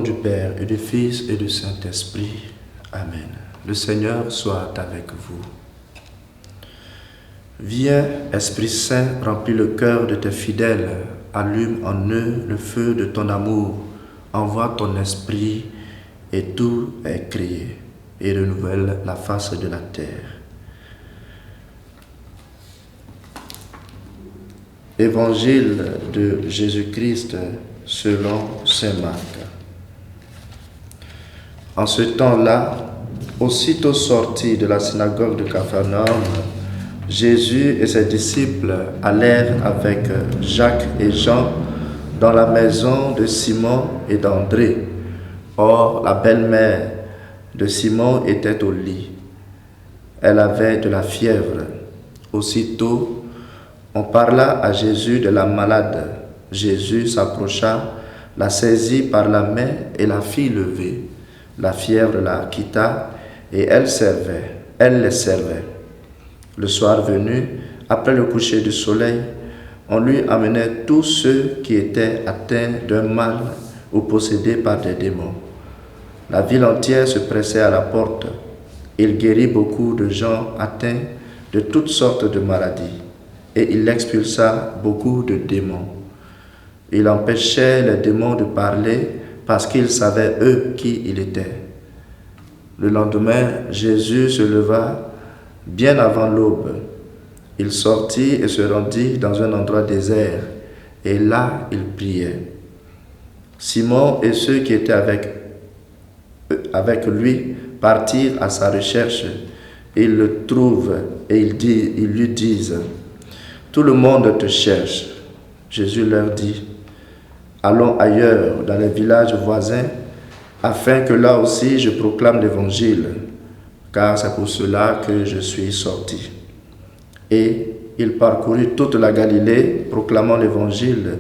du Père et du Fils et du Saint-Esprit. Amen. Le Seigneur soit avec vous. Viens, Esprit Saint, remplis le cœur de tes fidèles, allume en eux le feu de ton amour, envoie ton esprit et tout est créé, et renouvelle la face de la terre. Évangile de Jésus-Christ selon saint Marc. En ce temps-là, aussitôt sortis de la synagogue de Capharnaüm, Jésus et ses disciples allèrent avec Jacques et Jean dans la maison de Simon et d'André. Or, la belle-mère de Simon était au lit. Elle avait de la fièvre. Aussitôt, on parla à Jésus de la malade. Jésus s'approcha, la saisit par la main et la fit lever. La fièvre la quitta et elle les servait. Le soir venu, après le coucher du soleil, on lui amenait tous ceux qui étaient atteints d'un mal ou possédés par des démons. La ville entière se pressait à la porte. Il guérit beaucoup de gens atteints de toutes sortes de maladies, et il expulsa beaucoup de démons. Il empêchait les démons de parler parce qu'ils savaient eux qui il était. Le lendemain, Jésus se leva bien avant l'aube. Il sortit et se rendit dans un endroit désert, et là il priait. Simon et ceux qui étaient avec lui partirent à sa recherche. Ils le trouvent et ils lui disent: tout le monde te cherche. Jésus leur dit: allons ailleurs, dans les villages voisins, afin que là aussi je proclame l'évangile, car c'est pour cela que je suis sorti. Et il parcourut toute la Galilée, proclamant l'évangile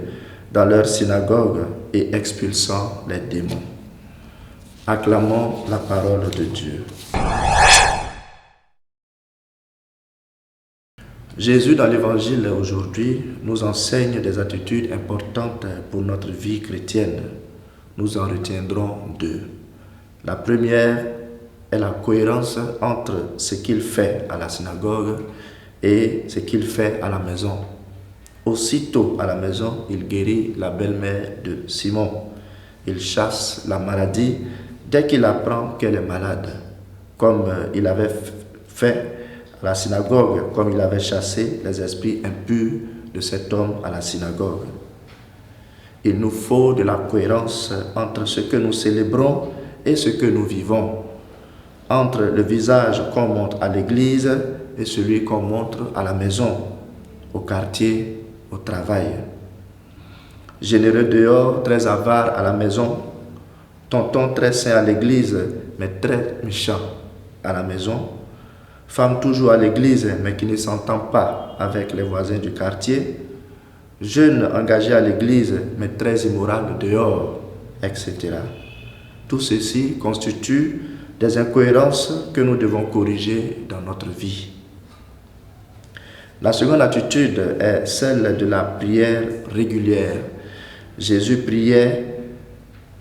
dans leur synagogue et expulsant les démons. Acclamons la parole de Dieu. Jésus, dans l'évangile aujourd'hui, nous enseigne des attitudes importantes pour notre vie chrétienne. Nous en retiendrons deux. La première est la cohérence entre ce qu'il fait à la synagogue et ce qu'il fait à la maison. Aussitôt à la maison, il guérit la belle-mère de Simon. Il chasse la maladie dès qu'il apprend qu'elle est malade, comme il avait fait à la synagogue, comme il avait chassé les esprits impurs de cet homme à la synagogue. Il nous faut de la cohérence entre ce que nous célébrons et ce que nous vivons, entre le visage qu'on montre à l'église et celui qu'on montre à la maison, au quartier, au travail. Généreux dehors, très avare à la maison, tonton très saint à l'église, mais très méchant à la maison, femme toujours à l'église, mais qui ne s'entend pas avec les voisins du quartier, jeune engagé à l'église, mais très immoral dehors, etc. Tout ceci constitue des incohérences que nous devons corriger dans notre vie. La seconde attitude est celle de la prière régulière. Jésus priait,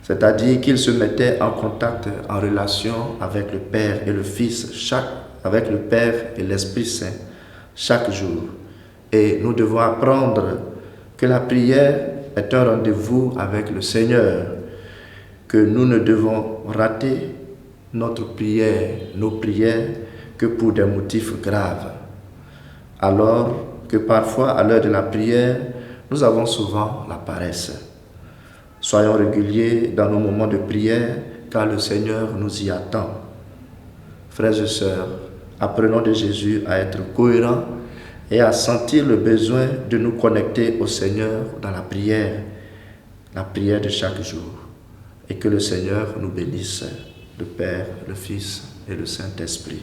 c'est-à-dire qu'il se mettait en contact, en relation avec le Père et le Fils, avec le Père et l'Esprit Saint, chaque jour. Et nous devons apprendre que la prière est un rendez-vous avec le Seigneur, que nous ne devons rater nos prières, que pour des motifs graves. Alors que parfois, à l'heure de la prière, nous avons souvent la paresse. Soyons réguliers dans nos moments de prière, car le Seigneur nous y attend. Frères et sœurs, apprenons de Jésus à être cohérents et à sentir le besoin de nous connecter au Seigneur dans la prière de chaque jour. Et que le Seigneur nous bénisse, le Père, le Fils et le Saint-Esprit.